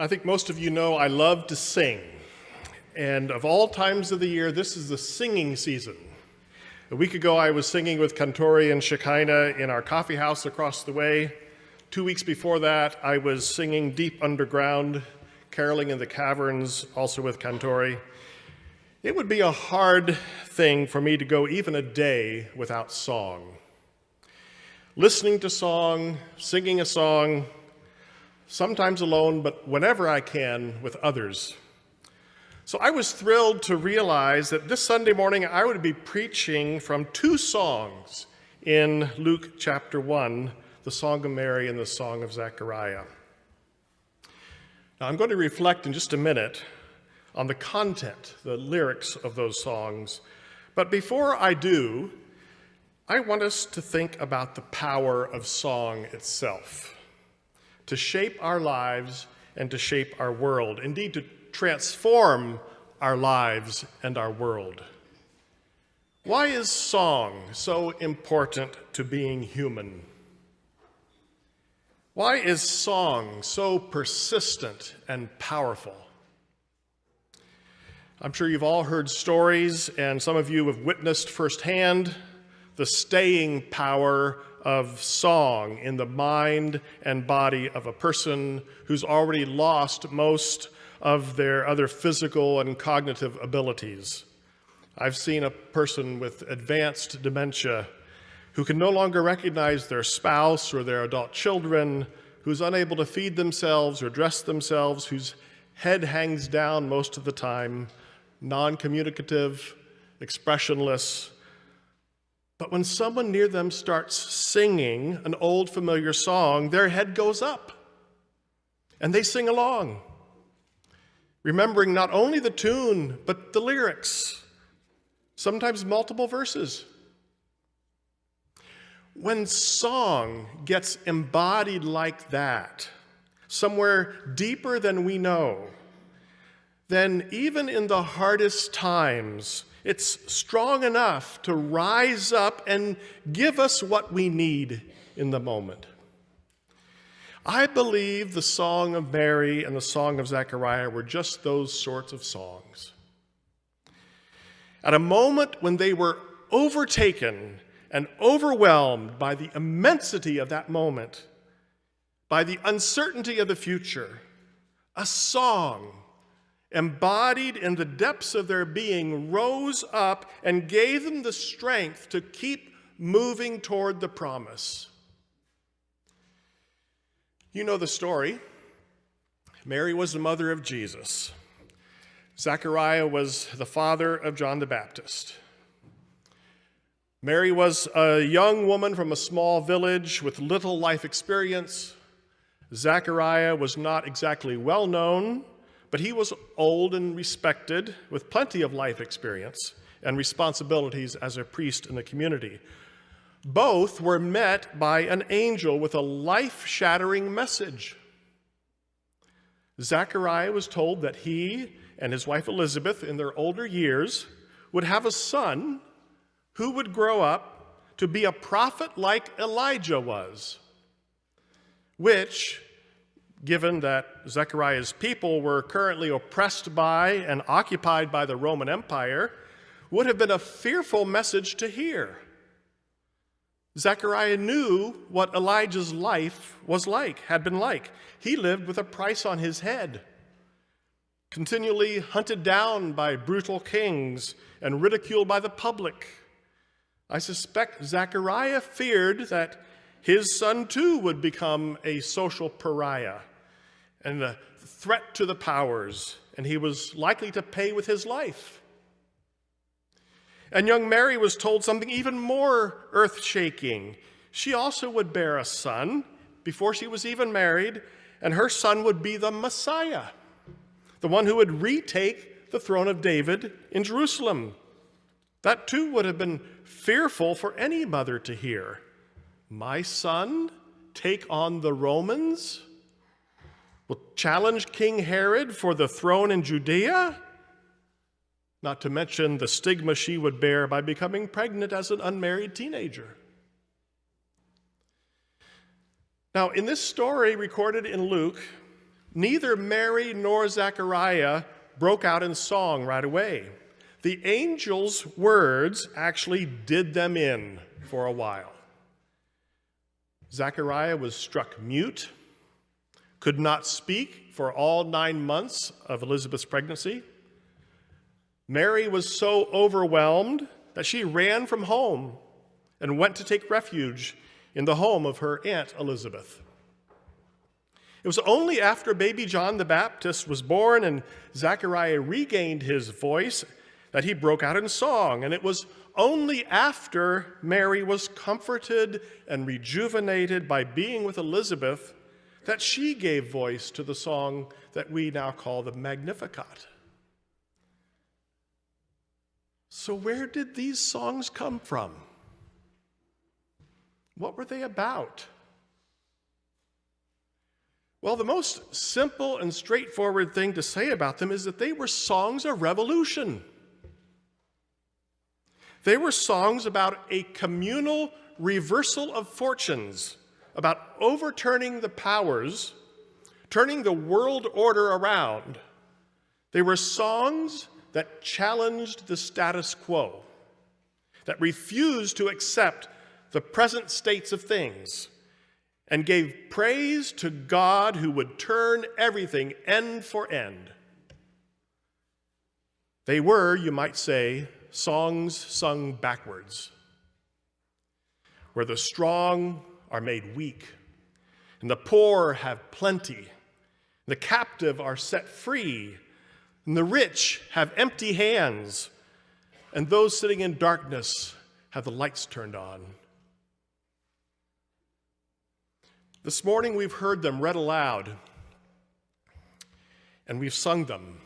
I think most of you know I love to sing. And of all times of the year, this is the singing season. A week ago, I was singing with Cantori and Shekinah in our coffee house across the way. 2 weeks before that, I was singing deep underground, caroling in the caverns, also with Cantori. It would be a hard thing for me to go even a day without song. Listening to song, singing a song, sometimes alone, but whenever I can, with others. So I was thrilled to realize that this Sunday morning I would be preaching from two songs in Luke chapter 1, the Song of Mary and the Song of Zachariah. Now I'm going to reflect in just a minute on the content, the lyrics of those songs. But before I do, I want us to think about the power of song itself, to shape our lives and to shape our world, indeed to transform our lives and our world. Why is song so important to being human? Why is song so persistent and powerful? I'm sure you've all heard stories, and some of you have witnessed firsthand the staying power of song in the mind and body of a person who's already lost most of their other physical and cognitive abilities. I've seen a person with advanced dementia who can no longer recognize their spouse or their adult children, who's unable to feed themselves or dress themselves, whose head hangs down most of the time, non-communicative, expressionless. But when someone near them starts singing an old familiar song, their head goes up and they sing along, remembering not only the tune, but the lyrics, sometimes multiple verses. When song gets embodied like that, somewhere deeper than we know, then even in the hardest times, it's strong enough to rise up and give us what we need in the moment. I believe the Song of Mary and the Song of Zachariah were just those sorts of songs. At a moment when they were overtaken and overwhelmed by the immensity of that moment, by the uncertainty of the future, a song embodied in the depths of their being rose up and gave them the strength to keep moving toward the promise. You know the story. Mary was the mother of Jesus. Zachariah was the father of John the Baptist. Mary was a young woman from a small village with little life experience. Zachariah was not exactly well known, but he was old and respected with plenty of life experience and responsibilities as a priest in the community. Both were met by an angel with a life-shattering message. Zachariah was told that he and his wife Elizabeth, in their older years, would have a son who would grow up to be a prophet like Elijah was, which, given that Zechariah's people were currently oppressed by and occupied by the Roman Empire, would have been a fearful message to hear. Zechariah knew what Elijah's life was like, had been like. He lived with a price on his head, continually hunted down by brutal kings and ridiculed by the public. I suspect Zechariah feared that his son too would become a social pariah and a threat to the powers, and he was likely to pay with his life. And young Mary was told something even more earth-shaking. She also would bear a son before she was even married, and her son would be the Messiah, the one who would retake the throne of David in Jerusalem. That too would have been fearful for any mother to hear. My son take on the Romans? Will challenge King Herod for the throne in Judea? Not to mention the stigma she would bear by becoming pregnant as an unmarried teenager. Now, in this story recorded in Luke, neither Mary nor Zachariah broke out in song right away. The angel's words actually did them in for a while. Zachariah was struck mute, could not speak for all 9 months of Elizabeth's pregnancy. Mary was so overwhelmed that she ran from home and went to take refuge in the home of her Aunt Elizabeth. It was only after baby John the Baptist was born and Zachariah regained his voice that he broke out in song, and it was only after Mary was comforted and rejuvenated by being with Elizabeth that she gave voice to the song that we now call the Magnificat. So where did these songs come from? What were they about? Well, the most simple and straightforward thing to say about them is that they were songs of revolution. They were songs about a communal reversal of fortunes, about overturning the powers, turning the world order around. They were songs that challenged the status quo, that refused to accept the present states of things, and gave praise to God who would turn everything end for end. They were, you might say, songs sung backwards, where the strong are made weak, and the poor have plenty, the captive are set free, and the rich have empty hands, and those sitting in darkness have the lights turned on. This morning we've heard them read aloud, and we've sung them.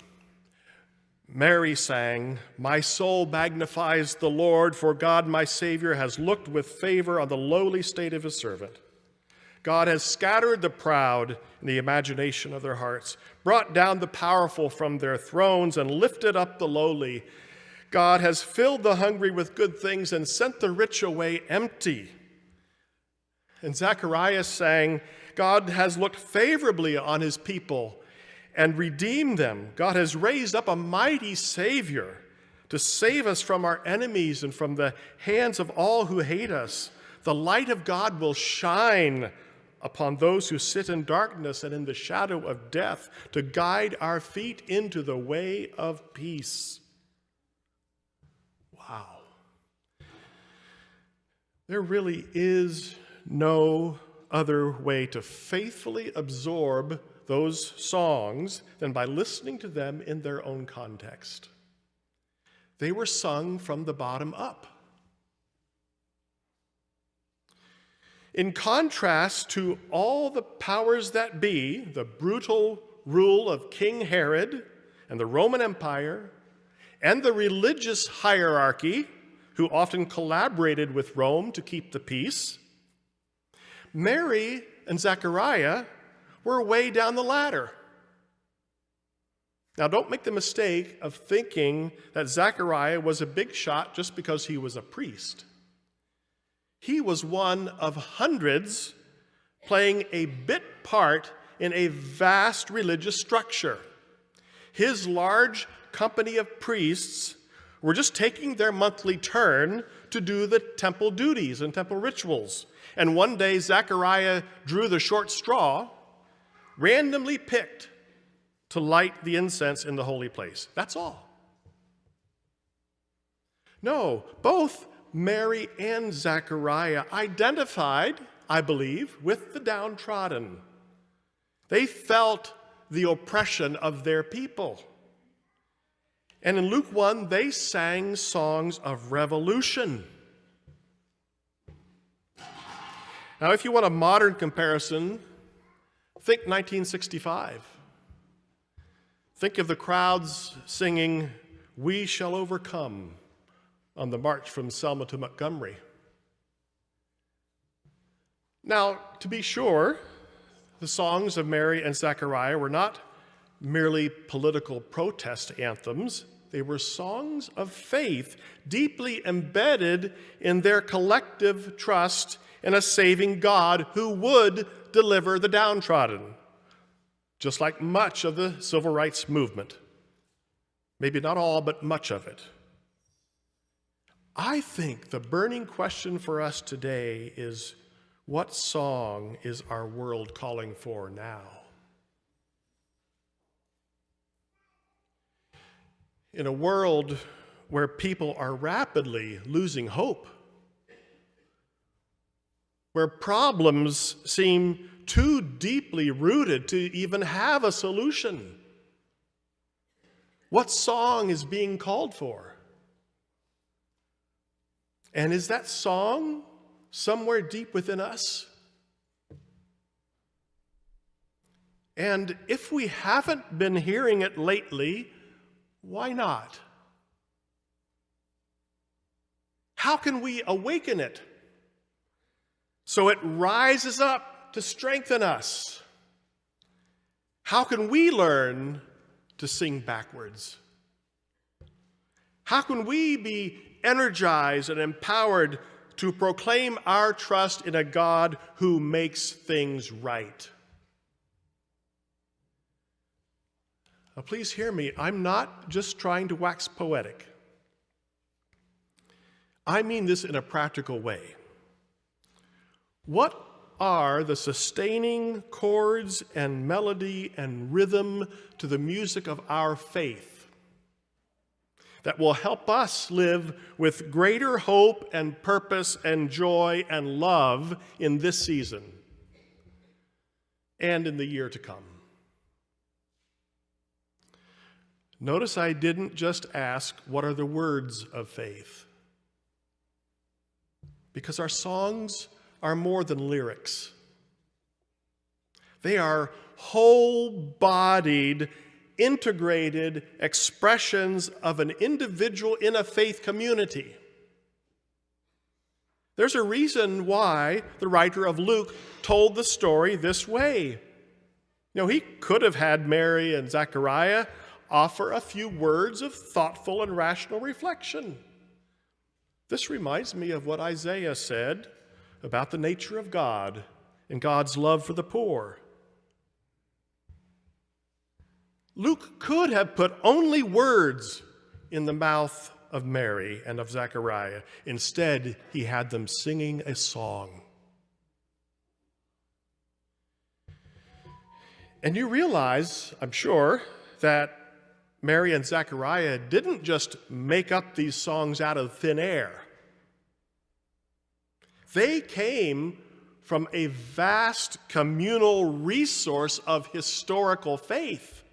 Mary sang, "My soul magnifies the Lord, for God my Savior has looked with favor on the lowly state of his servant. God has scattered the proud in the imagination of their hearts, brought down the powerful from their thrones, and lifted up the lowly. God has filled the hungry with good things and sent the rich away empty." And Zachariah sang, God has looked favorably on his people and redeemed them. God has raised up a mighty Savior to save us from our enemies and from the hands of all who hate us. The light of God will shine upon those who sit in darkness and in the shadow of death, to guide our feet into the way of peace. Wow. There really is no other way to faithfully absorb those songs than by listening to them in their own context. They were sung from the bottom up. In contrast to all the powers that be, the brutal rule of King Herod and the Roman Empire, and the religious hierarchy, who often collaborated with Rome to keep the peace, Mary and Zachariah were way down the ladder. Now, don't make the mistake of thinking that Zachariah was a big shot just because he was a priest. He was one of hundreds playing a bit part in a vast religious structure. His large company of priests were just taking their monthly turn to do the temple duties and temple rituals. And one day, Zachariah drew the short straw, randomly picked to light the incense in the holy place. That's all. No, both Mary and Zachariah identified, I believe, with the downtrodden. They felt the oppression of their people. And in Luke 1, they sang songs of revolution. Now, if you want a modern comparison, think 1965. Think of the crowds singing, "We Shall Overcome," on the march from Selma to Montgomery. Now, to be sure, the songs of Mary and Zachariah were not merely political protest anthems. They were songs of faith, deeply embedded in their collective trust in a saving God who would deliver the downtrodden, just like much of the civil rights movement. Maybe not all, but much of it. I think the burning question for us today is, what song is our world calling for now? In a world where people are rapidly losing hope, where problems seem too deeply rooted to even have a solution, what song is being called for? And is that song somewhere deep within us? And if we haven't been hearing it lately, why not? How can we awaken it so it rises up to strengthen us? How can we learn to sing backwards? How can we be energized and empowered to proclaim our trust in a God who makes things right? Now, please hear me. I'm not just trying to wax poetic. I mean this in a practical way. What are the sustaining chords and melody and rhythm to the music of our faith that will help us live with greater hope and purpose and joy and love in this season and in the year to come? Notice I didn't just ask, what are the words of faith? Because our songs are more than lyrics. They are whole-bodied, integrated expressions of an individual in a faith community. There's a reason why the writer of Luke told the story this way. He could have had Mary and Zachariah offer a few words of thoughtful and rational reflection. This reminds me of what Isaiah said about the nature of God and God's love for the poor. Luke could have put only words in the mouth of Mary and of Zachariah. Instead, he had them singing a song. And you realize, I'm sure, that Mary and Zachariah didn't just make up these songs out of thin air. They came from a vast communal resource of historical faith.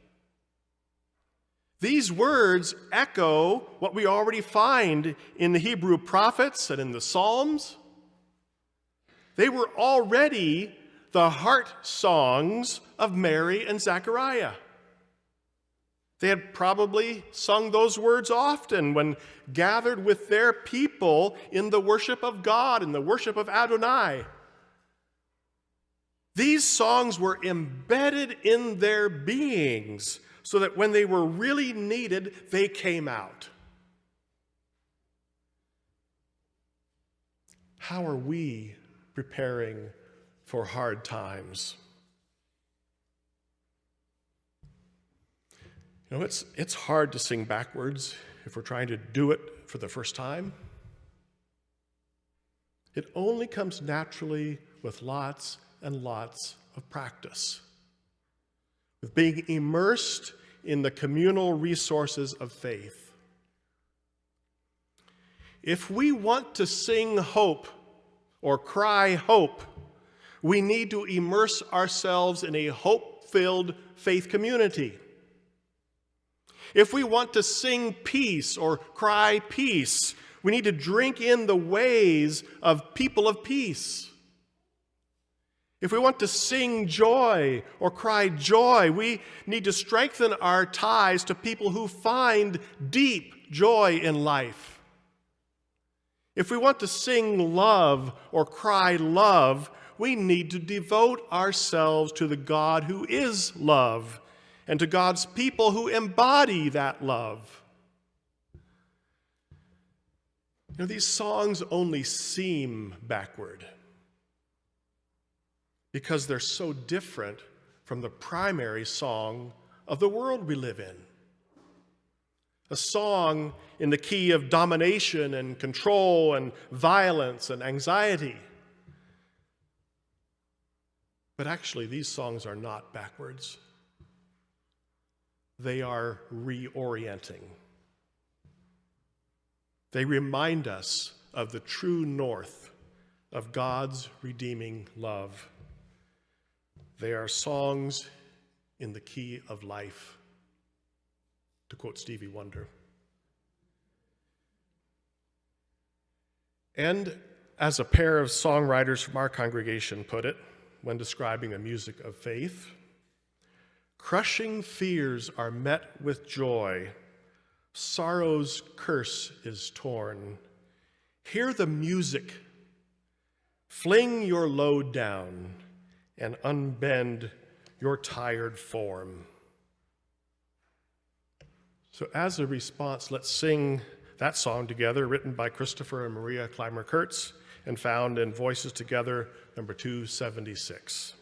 These words echo what we already find in the Hebrew prophets and in the Psalms. They were already the heart songs of Mary and Zachariah. They had probably sung those words often when gathered with their people in the worship of God, in the worship of Adonai. These songs were embedded in their beings so that when they were really needed, they came out. How are we preparing for hard times? It's hard to sing backwards if we're trying to do it for the first time. It only comes naturally with lots and lots of practice, with being immersed in the communal resources of faith. If we want to sing hope or cry hope, we need to immerse ourselves in a hope-filled faith community. If we want to sing peace or cry peace, we need to drink in the ways of people of peace. If we want to sing joy or cry joy, we need to strengthen our ties to people who find deep joy in life. If we want to sing love or cry love, we need to devote ourselves to the God who is love and to God's people who embody that love. These songs only seem backward because they're so different from the primary song of the world we live in. A song in the key of domination and control and violence and anxiety. But actually, these songs are not backwards. They are reorienting. They remind us of the true north of God's redeeming love. They are songs in the key of life, to quote Stevie Wonder. And as a pair of songwriters from our congregation put it when describing the music of faith, crushing fears are met with joy, sorrow's curse is torn. Hear the music, fling your load down, and unbend your tired form. So as a response, let's sing that song together, written by Christopher and Maria Clymer-Kurtz and found in Voices Together, number 276.